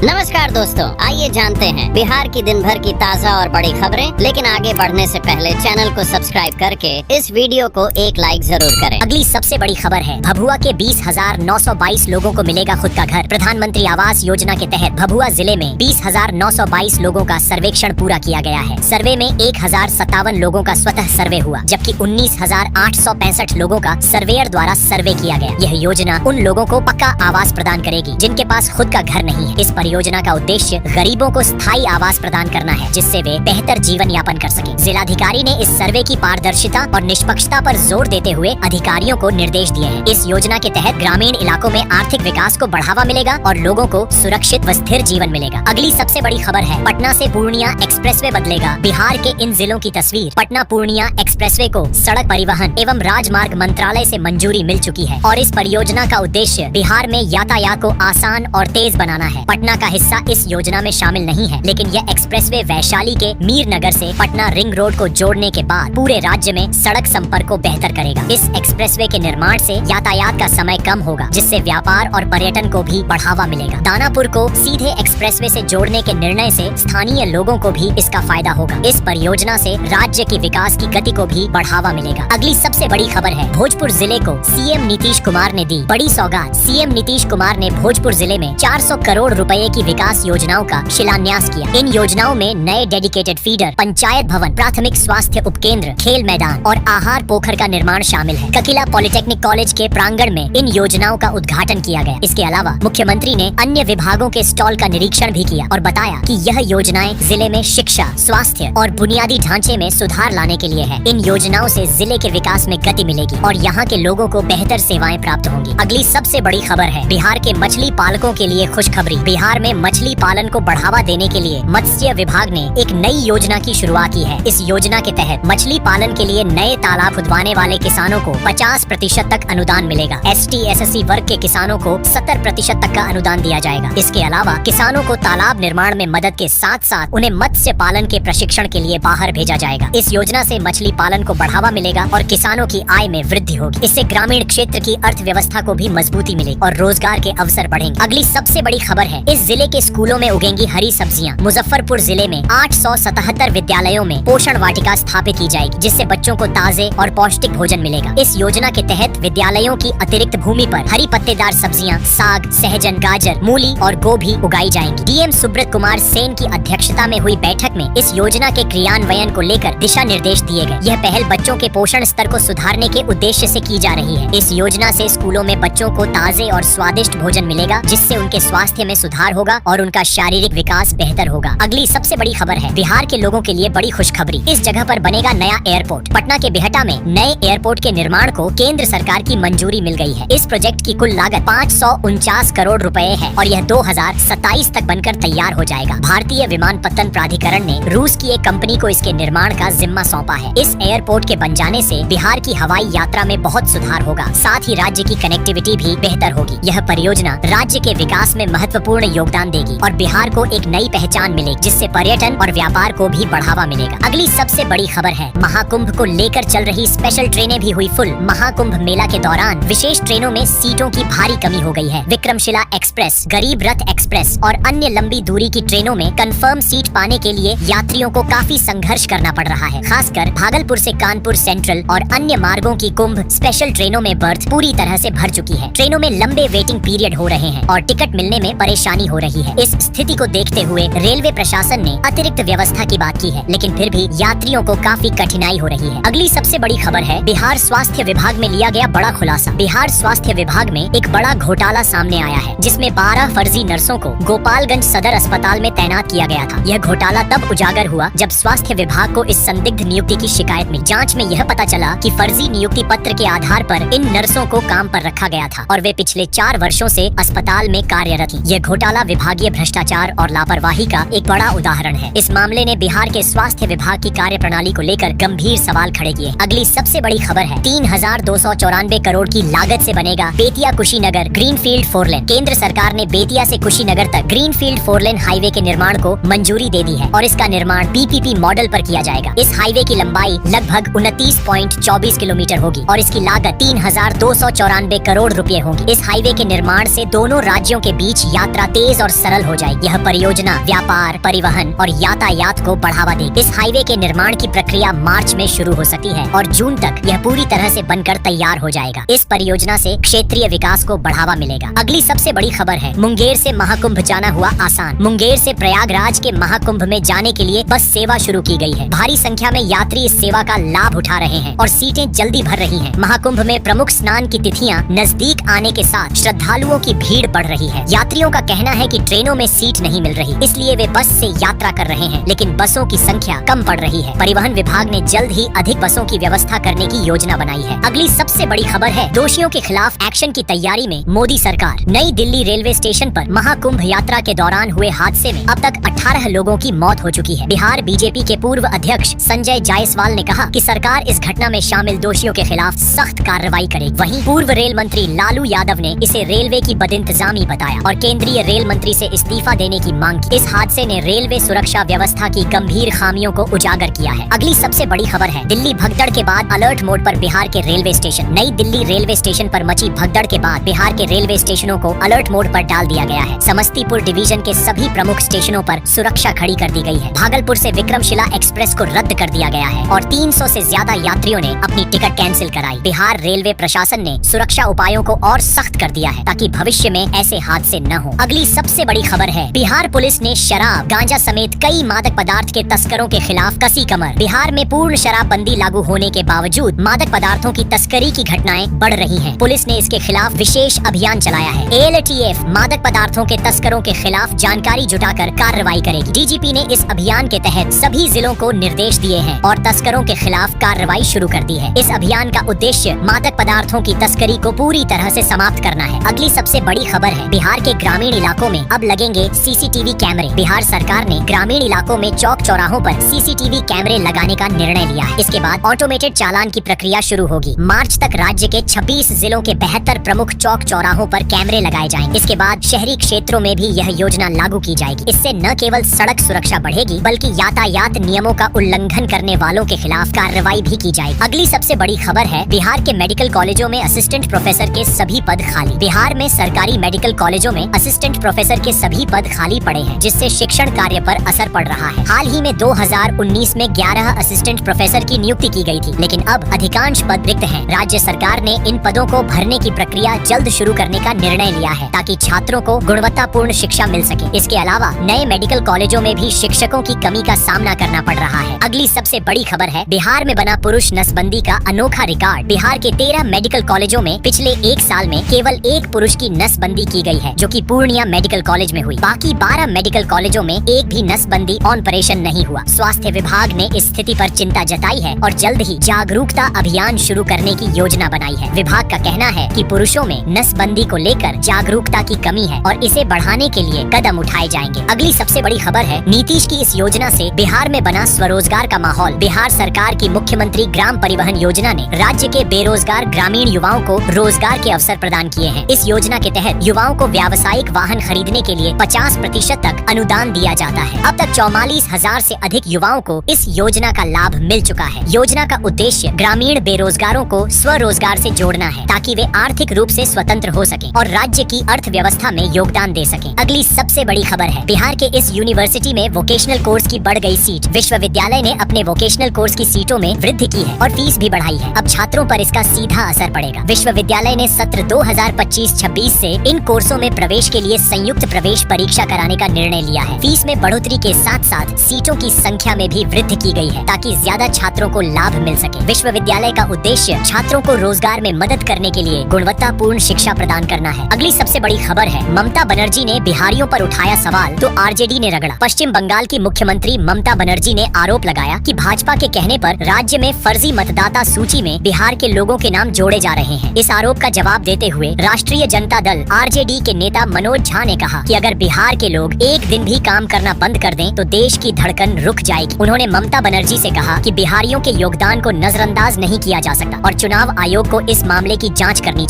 नमस्कार दोस्तों, आइए जानते हैं बिहार की दिन भर की ताज़ा और बड़ी खबरें। लेकिन आगे बढ़ने से पहले चैनल को सब्सक्राइब करके इस वीडियो को एक लाइक जरूर करें। अगली सबसे बड़ी खबर है, भभुआ के 20,922 लोगों को मिलेगा खुद का घर। प्रधानमंत्री आवास योजना के तहत भभुआ जिले में 20,922 लोगों का सर्वेक्षण पूरा किया गया है। सर्वे में 1,057 लोगों का स्वतः सर्वे हुआ, जबकि 19,865 लोगों का सर्वेयर द्वारा सर्वे किया गया। यह योजना उन लोगों को पक्का आवास प्रदान करेगी जिनके पास खुद का घर नहीं है। इस परियोजना का उद्देश्य गरीबों को स्थायी आवास प्रदान करना है, जिससे वे बेहतर जीवन यापन कर सकें। जिलाधिकारी ने इस सर्वे की पारदर्शिता और निष्पक्षता पर जोर देते हुए अधिकारियों को निर्देश दिए हैं। इस योजना के तहत ग्रामीण इलाकों में आर्थिक विकास को बढ़ावा मिलेगा और लोगों को सुरक्षित व स्थिर जीवन मिलेगा। अगली सबसे बड़ी खबर है, पटना से पूर्णिया एक्सप्रेसवे बदलेगा। बिहार के इन जिलों की तस्वीर। पटना पूर्णिया एक्सप्रेसवे को सड़क परिवहन एवं राजमार्ग मंत्रालय से मंजूरी मिल चुकी है और इस परियोजना का उद्देश्य बिहार में यातायात को आसान और तेज बनाना है। पटना का हिस्सा इस योजना में शामिल नहीं है, लेकिन यह एक्सप्रेसवे वैशाली के मीर नगर से पटना रिंग रोड को जोड़ने के बाद पूरे राज्य में सड़क संपर्क को बेहतर करेगा। इस एक्सप्रेसवे के निर्माण से यातायात का समय कम होगा, जिससे व्यापार और पर्यटन को भी बढ़ावा मिलेगा। दानापुर को सीधे एक्सप्रेसवे से जोड़ने के निर्णय से स्थानीय लोगों को भी इसका फायदा होगा। इस परियोजना से राज्य की विकास की गति को भी बढ़ावा मिलेगा। अगली सबसे बड़ी खबर है, भोजपुर जिले को सीएम नीतीश कुमार ने दी बड़ी सौगात। सीएम नीतीश कुमार ने भोजपुर जिले में 400 करोड़ रुपए की विकास योजनाओं का शिलान्यास किया। इन योजनाओं में नए डेडिकेटेड फीडर, पंचायत भवन, प्राथमिक स्वास्थ्य उपकेंद्र, खेल मैदान और आहार पोखर का निर्माण शामिल है। ककिला पॉलिटेक्निक कॉलेज के प्रांगण में इन योजनाओं का उद्घाटन किया गया। इसके अलावा मुख्यमंत्री ने अन्य विभागों के स्टॉल का निरीक्षण भी किया और बताया कि यह योजनाएं जिले में शिक्षा, स्वास्थ्य और बुनियादी ढांचे में सुधार लाने के लिए है। इन योजनाओं से जिले के विकास में गति मिलेगी और यहाँ के लोगों को बेहतर सेवाएं प्राप्त होंगी। अगली सबसे बड़ी खबर है, बिहार के मछली पालकों के लिए खुशखबरी। बिहार में मछली पालन को बढ़ावा देने के लिए मत्स्य विभाग ने एक नई योजना की शुरुआत की है। इस योजना के तहत मछली पालन के लिए नए तालाब खुदवाने वाले किसानों को 50% तक अनुदान मिलेगा। ST/SC वर्ग के किसानों को 70% तक का अनुदान दिया जाएगा। इसके अलावा किसानों को तालाब निर्माण में मदद के साथ साथ उन्हें मत्स्य पालन के प्रशिक्षण के लिए बाहर भेजा जाएगा। इस योजना से मछली पालन को बढ़ावा मिलेगा और किसानों की आय में वृद्धि होगी। इससे ग्रामीण क्षेत्र की अर्थव्यवस्था को भी मजबूती मिलेगी और रोजगार के अवसर बढ़ेंगे। अगली सबसे बड़ी खबर है, इस जिले के स्कूलों में उगेंगी हरी सब्जियां। मुजफ्फरपुर जिले में 877 विद्यालयों में पोषण वाटिका स्थापित की जाएगी, जिससे बच्चों को ताजे और पौष्टिक भोजन मिलेगा। इस योजना के तहत विद्यालयों की अतिरिक्त भूमि पर हरी पत्तेदार सब्जियां, साग, सहजन, गाजर, मूली और गोभी उगाई जाएंगी। डीएम सुब्रत कुमार सेन की अध्यक्षता में हुई बैठक में इस योजना के क्रियान्वयन को लेकर दिशा निर्देश दिए गए। यह पहल बच्चों के पोषण स्तर को सुधारने के उद्देश्य से की जा रही है। इस योजना से स्कूलों में बच्चों को ताजे और स्वादिष्ट भोजन मिलेगा, जिससे उनके स्वास्थ्य में सुधार होगा और उनका शारीरिक विकास बेहतर होगा। अगली सबसे बड़ी खबर है, बिहार के लोगों के लिए बड़ी खुशखबरी। इस जगह पर बनेगा नया एयरपोर्ट। पटना के बिहटा में नए एयरपोर्ट के निर्माण को केंद्र सरकार की मंजूरी मिल गई है। इस प्रोजेक्ट की कुल लागत 549 करोड़ रुपए है और यह 2027 तक बनकर तैयार हो जाएगा। भारतीय विमानपत्तन प्राधिकरण ने रूस की एक कंपनी को इसके निर्माण का जिम्मा सौंपा है। इस एयरपोर्ट के बन जाने से बिहार की हवाई यात्रा में बहुत सुधार होगा, साथ ही राज्य की कनेक्टिविटी भी बेहतर होगी। यह परियोजना राज्य के विकास में महत्वपूर्ण योगदान देगी और बिहार को एक नई पहचान मिलेगी, जिससे पर्यटन और व्यापार को भी बढ़ावा मिलेगा। अगली सबसे बड़ी खबर है, महाकुंभ को लेकर चल रही स्पेशल ट्रेनें भी हुई फुल। महाकुंभ मेला के दौरान विशेष ट्रेनों में सीटों की भारी कमी हो गई है। विक्रमशिला एक्सप्रेस, गरीब रथ एक्सप्रेस और अन्य लंबी दूरी की ट्रेनों में कंफर्म सीट पाने के लिए यात्रियों को काफी संघर्ष करना पड़ रहा है। खासकर भागलपुर से कानपुर सेंट्रल और अन्य मार्गों की कुंभ स्पेशल ट्रेनों में बर्थ पूरी तरह से भर चुकी है। ट्रेनों में लंबे वेटिंग पीरियड हो रहे हैं और टिकट मिलने में परेशानी हो रही है। इस स्थिति को देखते हुए रेलवे प्रशासन ने अतिरिक्त व्यवस्था की बात की है, लेकिन फिर भी यात्रियों को काफी कठिनाई हो रही है। अगली सबसे बड़ी खबर है, बिहार स्वास्थ्य विभाग में लिया गया बड़ा खुलासा। बिहार स्वास्थ्य विभाग में एक बड़ा घोटाला सामने आया है, जिसमें 12 फर्जी नर्सों को गोपालगंज सदर अस्पताल में तैनात किया गया था। यह घोटाला तब उजागर हुआ जब स्वास्थ्य विभाग को इस संदिग्ध नियुक्ति की शिकायत मिली। जांच में यह पता चला कि फर्जी नियुक्ति पत्र के आधार पर इन नर्सों को काम पर रखा गया था और वे पिछले 4 वर्षों से अस्पताल में कार्यरत थीं। यह घोटाला विभागीय भ्रष्टाचार और लापरवाही का एक बड़ा उदाहरण है। इस मामले ने बिहार के स्वास्थ्य विभाग की कार्यप्रणाली को लेकर गंभीर सवाल खड़े किए। अगली सबसे बड़ी खबर है, 3,294 करोड़ की लागत से बनेगा बेतिया कुशीनगर ग्रीनफील्ड 4 लेन। केंद्र सरकार ने बेतिया से कुशीनगर तक ग्रीनफील्ड 4 लेन हाईवे के निर्माण को मंजूरी दे दी है और इसका निर्माण PPP मॉडल पर किया जाएगा। इस हाईवे की लंबाई लगभग 29.24 किलोमीटर होगी और इसकी लागत 3,294 करोड़ रुपए होंगी। इस हाईवे के निर्माण से दोनों राज्यों के बीच यात्रा तेज तेज और सरल हो जाएगी। यह परियोजना व्यापार, परिवहन और यातायात को बढ़ावा देगी। इस हाईवे के निर्माण की प्रक्रिया मार्च में शुरू हो सकती है और जून तक यह पूरी तरह से बनकर तैयार हो जाएगा। इस परियोजना से क्षेत्रीय विकास को बढ़ावा मिलेगा। अगली सबसे बड़ी खबर है, मुंगेर से महाकुंभ जाना हुआ आसान। मुंगेर से प्रयागराज के महाकुंभ में जाने के लिए बस सेवा शुरू की गई है। भारी संख्या में यात्री इस सेवा का लाभ उठा रहे हैं और सीटें जल्दी भर रही हैं। महाकुंभ में प्रमुख स्नान की तिथियां नजदीक आने के साथ श्रद्धालुओं की भीड़ बढ़ रही है। यात्रियों का कहना है कि ट्रेनों में सीट नहीं मिल रही, इसलिए वे बस से यात्रा कर रहे हैं, लेकिन बसों की संख्या कम पड़ रही है। परिवहन विभाग ने जल्द ही अधिक बसों की व्यवस्था करने की योजना बनाई है। अगली सबसे बड़ी खबर है, दोषियों के खिलाफ एक्शन की तैयारी में मोदी सरकार। नई दिल्ली रेलवे स्टेशन पर महाकुंभ यात्रा के दौरान हुए हादसे में अब तक 18 लोगों की मौत हो चुकी है। बिहार बीजेपी के पूर्व अध्यक्ष संजय जायसवाल ने कहा कि सरकार इस घटना में शामिल दोषियों के खिलाफ सख्त कार्रवाई करेगी। वहीं पूर्व रेल मंत्री लालू यादव ने इसे रेलवे की बदइंतजामी बताया और केंद्रीय रेल मंत्री से इस्तीफा देने की मांग की। इस हादसे ने रेलवे सुरक्षा व्यवस्था की गंभीर खामियों को उजागर किया है। अगली सबसे बड़ी खबर है, दिल्ली भगदड़ के बाद अलर्ट मोड पर बिहार के रेलवे स्टेशन। नई दिल्ली रेलवे स्टेशन पर मची भगदड़ के बाद बिहार के रेलवे स्टेशनों को अलर्ट मोड पर डाल दिया गया है। समस्तीपुर डिवीजन के सभी प्रमुख स्टेशनों पर सुरक्षा खड़ी कर दी गई है। भागलपुर से विक्रमशिला एक्सप्रेस को रद्द कर दिया गया है और 300 से ज्यादा यात्रियों ने अपनी टिकट कैंसिल कराई। बिहार रेलवे प्रशासन ने सुरक्षा उपायों को और सख्त कर दिया है ताकि भविष्य में ऐसे हादसे न हो। अगली सबसे बड़ी खबर है, बिहार पुलिस ने शराब, गांजा समेत कई मादक पदार्थ के तस्करों के खिलाफ कसी कमर। बिहार में पूर्ण शराबबंदी लागू होने के बावजूद मादक पदार्थों की तस्करी की घटनाएं बढ़ रही हैं। पुलिस ने इसके खिलाफ विशेष अभियान चलाया है। ALTF मादक पदार्थों के तस्करों के खिलाफ जानकारी जुटाकर कार्रवाई करेगी। DGP ने इस अभियान के तहत सभी जिलों को निर्देश दिए हैं और तस्करों के खिलाफ कार्रवाई शुरू कर दी है। इस अभियान का उद्देश्य मादक पदार्थों की तस्करी को पूरी तरह से समाप्त करना है। अगली सबसे बड़ी खबर है, बिहार के ग्रामीण इलाकों में अब लगेंगे CCTV कैमरे। बिहार सरकार ने ग्रामीण इलाकों में चौक चौराहों पर CCTV कैमरे लगाने का निर्णय लिया है। इसके बाद ऑटोमेटेड चालान की प्रक्रिया शुरू होगी। मार्च तक राज्य के 26 जिलों के 72 प्रमुख चौक चौराहों पर कैमरे लगाए जाएंगे। इसके बाद शहरी क्षेत्रों में भी यह योजना लागू की जाएगी। इससे न केवल सड़क सुरक्षा बढ़ेगी बल्कि यातायात नियमों का उल्लंघन करने वालों के खिलाफ कार्रवाई भी की जाएगी। अगली सबसे बड़ी खबर है, बिहार के मेडिकल कॉलेजों में असिस्टेंट प्रोफेसर के सभी पद खाली। बिहार में सरकारी मेडिकल कॉलेजों में असिस्टेंट प्रोफेसर के सभी पद खाली पड़े हैं, जिससे शिक्षण कार्य पर असर पड़ रहा है। हाल ही में 2019 में 11 असिस्टेंट प्रोफेसर की नियुक्ति की गई थी, लेकिन अब अधिकांश पद रिक्त हैं। राज्य सरकार ने इन पदों को भरने की प्रक्रिया जल्द शुरू करने का निर्णय लिया है ताकि छात्रों को गुणवत्तापूर्ण शिक्षा मिल सके। इसके अलावा नए मेडिकल कॉलेजों में भी शिक्षकों की कमी का सामना करना पड़ रहा है। अगली सबसे बड़ी खबर है, बिहार में बना पुरुष नसबंदी का अनोखा रिकॉर्ड। बिहार के 13 मेडिकल कॉलेजों में पिछले एक साल में केवल एक पुरुष की नसबंदी की गई है, जो कि पूर्णिया मेडिकल कॉलेज में हुई। बाकी 12 मेडिकल कॉलेजों में एक भी नसबंदी ऑपरेशन नहीं हुआ। स्वास्थ्य विभाग ने इस स्थिति पर चिंता जताई है और जल्द ही जागरूकता अभियान शुरू करने की योजना बनाई है। विभाग का कहना है कि पुरुषों में नसबंदी को लेकर जागरूकता की कमी है और इसे बढ़ाने के लिए कदम उठाए जाएंगे। अगली सबसे बड़ी खबर है, नीतीश की इस योजना से बिहार में बना स्वरोजगार का माहौल। बिहार सरकार की मुख्यमंत्री ग्राम परिवहन योजना ने राज्य के बेरोजगार ग्रामीण युवाओं को रोजगार के अवसर प्रदान किए हैं। इस योजना के तहत युवाओं को व्यावसायिक वाहन खरीदने के लिए 50% तक अनुदान दिया जाता है। अब तक 44,000 से अधिक युवाओं को इस योजना का लाभ मिल चुका है। योजना का उद्देश्य ग्रामीण बेरोजगारों को स्वरोजगार से जोड़ना है ताकि वे आर्थिक रूप से स्वतंत्र हो सकें और राज्य की अर्थव्यवस्था में योगदान दे सकें। अगली सबसे बड़ी खबर है, बिहार के इस यूनिवर्सिटी में वोकेशनल कोर्स की बढ़ गई सीट। विश्वविद्यालय ने अपने वोकेशनल कोर्स की सीटों में वृद्धि की है और फीस भी बढ़ाई है। अब छात्रों पर इसका सीधा असर पड़ेगा। विश्वविद्यालय ने सत्र 2025-26 से इन कोर्सों में प्रवेश के लिए संयुक्त प्रवेश परीक्षा कराने का निर्णय लिया है। फीस में बढ़ोतरी के साथ साथ सीटों की संख्या में भी वृद्धि की गई है ताकि ज्यादा छात्रों को लाभ मिल सके। विश्वविद्यालय का उद्देश्य छात्रों को रोजगार में मदद करने के लिए गुणवत्तापूर्ण शिक्षा प्रदान करना है। अगली सबसे बड़ी खबर है, ममता बनर्जी ने बिहारियों पर उठाया सवाल तो आरजेडी ने रगड़ा। पश्चिम बंगाल की मुख्यमंत्री ममता बनर्जी ने आरोप लगाया कि भाजपा के कहने पर राज्य में फर्जी मतदाता सूची में बिहार के लोगों के नाम जोड़े जा रहे हैं। इस आरोप का जवाब देते हुए राष्ट्रीय जनता दल आरजेडी के नेता मनोज झा ने कहा कि अगर बिहार के लोग एक दिन भी काम करना बंद कर दें तो देश की धड़कन रुक जाएगी। उन्होंने ममता बनर्जी से कहा कि बिहारियों के योगदान को नजरअंदाज नहीं किया जा सकता और चुनाव आयोग को इस मामले की जांच करनी चाहिए।